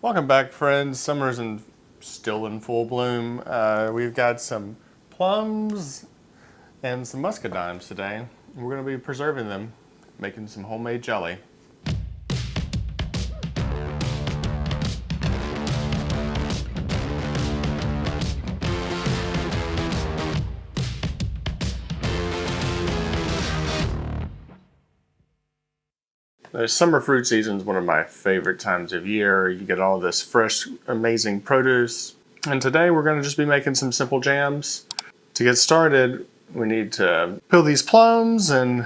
Welcome back, friends. Summer's still in full bloom. We've got some plums and some muscadines today. We're going to be preserving them, making some homemade jelly. The summer fruit season is one of my favorite times of year. You get all this fresh, amazing produce. And today we're going to just be making some simple jams. To get started, we need to peel these plums and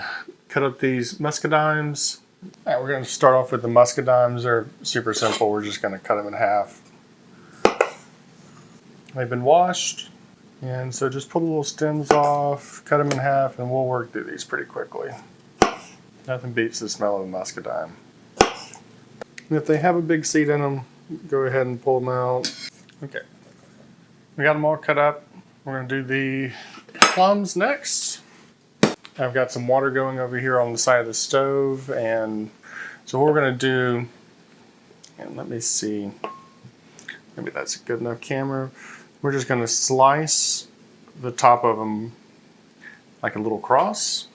cut up these muscadines. All right, we're going to start off with the muscadines. They're super simple. We're just going to cut them in half. They've been washed, and so just pull the little stems off, cut them in half, and we'll work through these pretty quickly. Nothing beats the smell of a muscadine. And if they have a big seed in them, go ahead and pull them out. Okay, we got them all cut up. We're going to do the plums next. I've got some water going over here on the side of the stove, and so what we're going to do, and let me see, maybe that's a good enough camera. We're just going to slice the top of them like a little cross.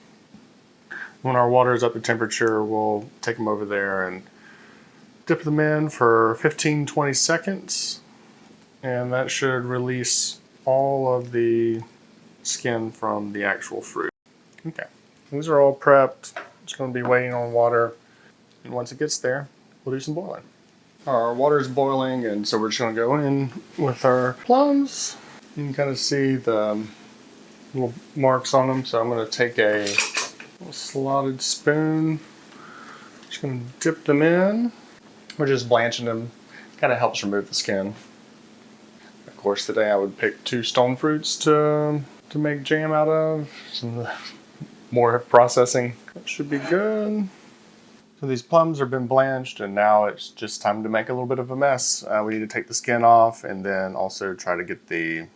When our water is up to temperature, we'll take them over there and dip them in for 15-20 seconds, and that should release all of the skin from the actual fruit. Okay, these are all prepped. It's going to be waiting on water, and once it gets there, we'll do some boiling. Our water is boiling, and so we're just going to go in with our plums. You can kind of see the little marks on them, so I'm going to take a little slotted spoon. Just going to dip them in. We're just blanching them. Kind of helps remove the skin. Of course, today I would pick 2 stone fruits to make jam out of. Some more processing. That should be good. So these plums have been blanched, and now it's just time to make a little bit of a mess. We need to take the skin off, and then also try to get the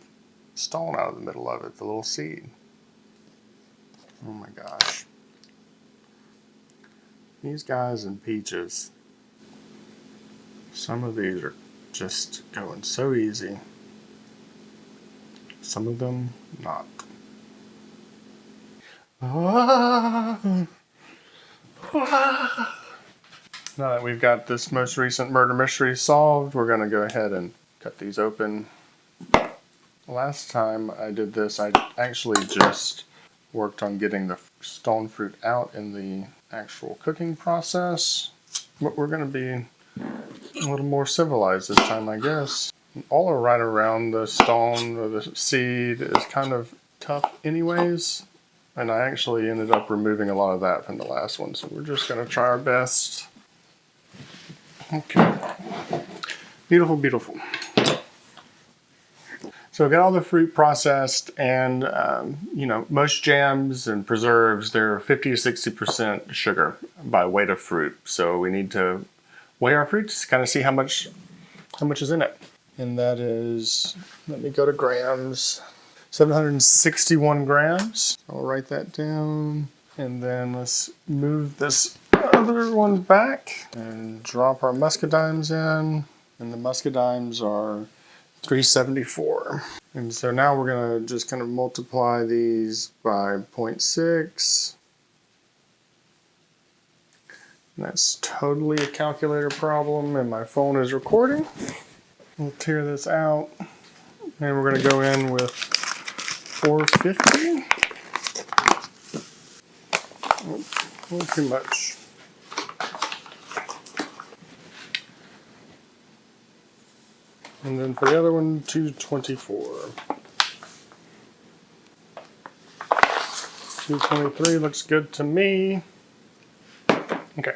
stone out of the middle of it, the little seed. Oh my gosh. These guys and peaches, some of these are just going so easy. Some of them not. Now that we've got this most recent murder mystery solved, we're going to go ahead and cut these open. Last time I did this, I actually just worked on getting the stone fruit out in the actual cooking process. But we're going to be a little more civilized this time, I guess. All right around the stone or the seed is kind of tough anyways. And I actually ended up removing a lot of that from the last one. So we're just going to try our best. Okay. Beautiful, beautiful. So I've got all the fruit processed, and most jams and preserves, they're 50 to 60% sugar by weight of fruit. So we need to weigh our fruit to kind of see how much is in it. And that is, let me go to grams, 761 grams. I'll write that down. And then let's move this other one back and drop our muscadines in. And the muscadines are 374. And so now we're going to just kind of multiply these by 0.6. And that's totally a calculator problem, and my phone is recording. We'll tear this out, and we're going to go in with 450. A little too much. And then for the other one, 224. 223 looks good to me. Okay,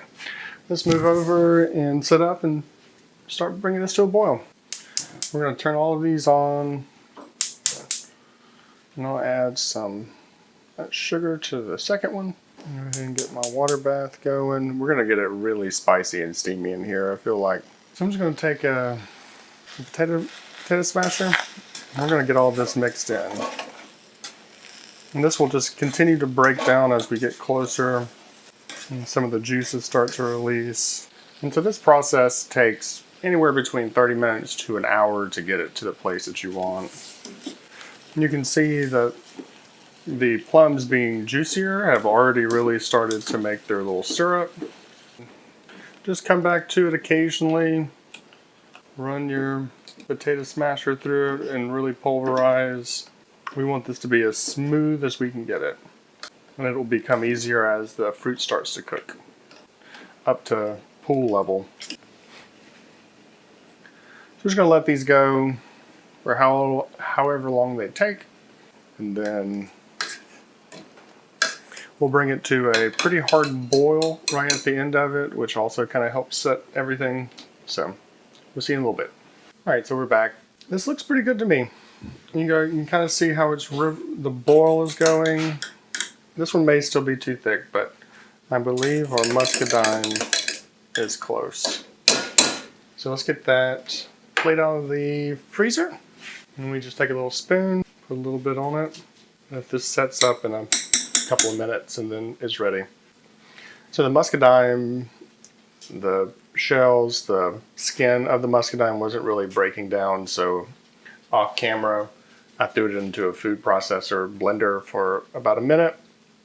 let's move over and set up and start bringing this to a boil. We're going to turn all of these on, and I'll add some sugar to the second one. Go ahead and get my water bath going. We're going to get it really spicy and steamy in here, I feel like. So I'm just going to take a potato smasher, and we're going to get all this mixed in. And this will just continue to break down as we get closer and some of the juices start to release. And so this process takes anywhere between 30 minutes to an hour to get it to the place that you want. You can see that the plums, being juicier, have already really started to make their little syrup. Just come back to it occasionally. Run your potato smasher through it and really pulverize. We want this to be as smooth as we can get it. And it will become easier as the fruit starts to cook up to pool level. So we're just going to let these go for however long they take. And then we'll bring it to a pretty hard boil right at the end of it, which also kind of helps set everything. So we'll see in a little bit. All right, so we're back. This looks pretty good to me. You can kind of see how the boil is going. This one may still be too thick, but I believe our muscadine is close. So let's get that plate out of the freezer. And we just take a little spoon, put a little bit on it. And if this sets up in a couple of minutes, and then it's ready. So the muscadine, the shells, the skin of the muscadine wasn't really breaking down, so off camera I threw it into a food processor blender for about a minute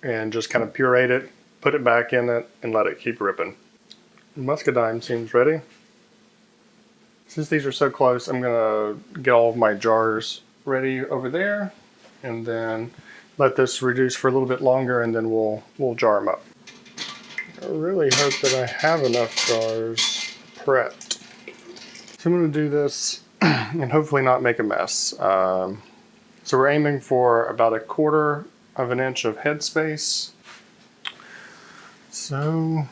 and just kind of pureed it, put it back in it, and let it keep ripping. Muscadine seems ready. Since these are so close, I'm gonna get all of my jars ready over there and then let this reduce for a little bit longer, and then we'll jar them up. I really hope that I have enough jars prepped. So I'm going to do this and hopefully not make a mess. So we're aiming for about 1/4 of an inch of headspace. So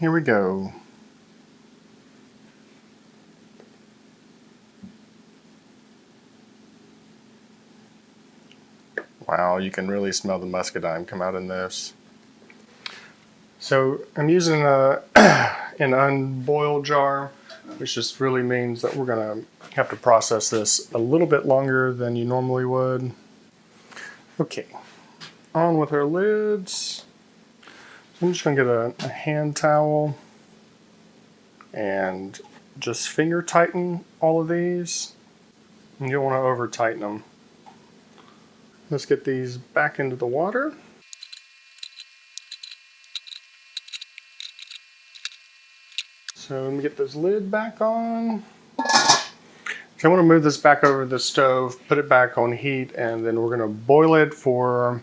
here we go. Wow, you can really smell the muscadine come out in this. So I'm using an unboiled jar, which just really means that we're going to have to process this a little bit longer than you normally would. Okay, on with our lids. I'm just going to get a hand towel and just finger tighten all of these. You don't want to over tighten them. Let's get these back into the water. So let me get this lid back on. So I want to move this back over the stove, put it back on heat, and then we're going to boil it for,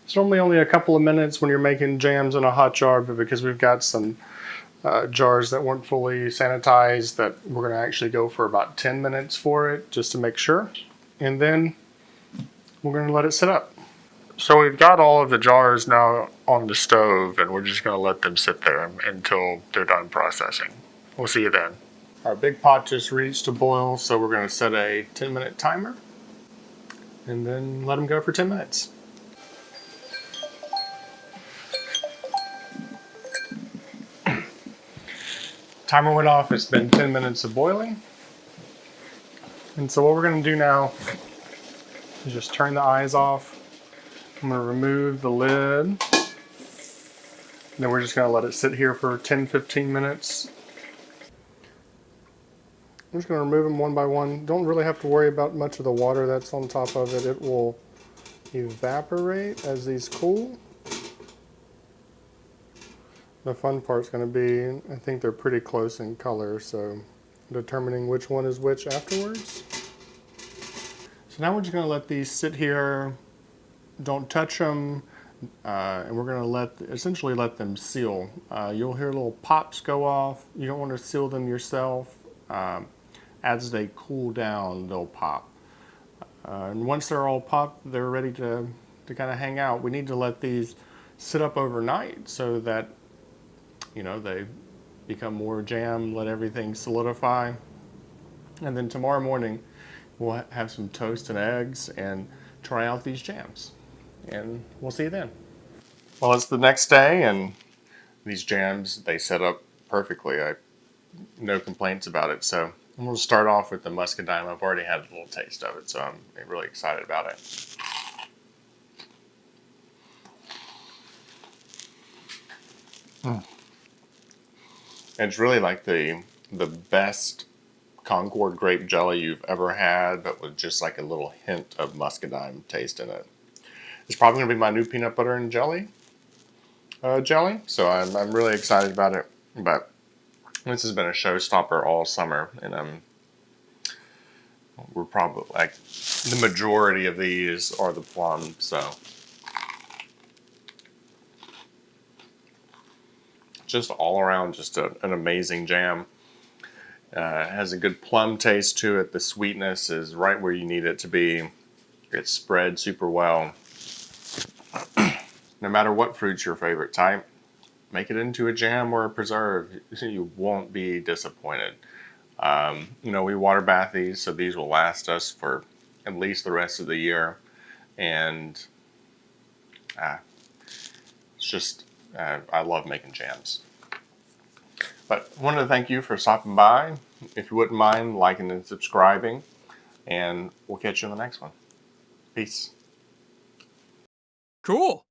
it's normally only a couple of minutes when you're making jams in a hot jar, but because we've got some jars that weren't fully sanitized, that we're going to actually go for about 10 minutes for it, just to make sure. And then we're going to let it sit up. So we've got all of the jars now on the stove, and we're just going to let them sit there until they're done processing. We'll see you then. Our big pot just reached a boil, so we're going to set a 10-minute timer and then let them go for 10 minutes. Timer went off. It's been 10 minutes of boiling. And so what we're going to do now is just turn the eyes off. I'm going to remove the lid. And then we're just going to let it sit here for 10-15 minutes. I'm just going to remove them one by one. Don't really have to worry about much of the water that's on top of it. It will evaporate as these cool. The fun part's going to be, I think they're pretty close in color, so determining which one is which afterwards. So now we're just going to let these sit here. Don't touch them. And we're going to essentially let them seal. You'll hear little pops go off. You don't want to seal them yourself. As they cool down, they'll pop. And once they're all popped, they're ready to kind of hang out. We need to let these sit up overnight so that, you know, they become more jam, let everything solidify. And then tomorrow morning, we'll have some toast and eggs and try out these jams. And we'll see you then. Well, it's the next day, and these jams, they set up perfectly. No complaints about it. So I'm going to start off with the muscadine. I've already had a little taste of it, so I'm really excited about it. And it's really like the best Concord grape jelly you've ever had, but with just like a little hint of muscadine taste in it. It's probably going to be my new peanut butter and jelly jelly, so I'm really excited about it. But this has been a showstopper all summer, and we're probably like the majority of these are the plums, so just all around just an amazing jam. It has a good plum taste to it. The sweetness is right where you need it to be. It's spread super well. No matter what fruit's your favorite type, make it into a jam or a preserve. You won't be disappointed. We water bath these, so these will last us for at least the rest of the year. And it's just, I love making jams. But I wanted to thank you for stopping by. If you wouldn't mind liking and subscribing, and we'll catch you in the next one. Peace. Cool.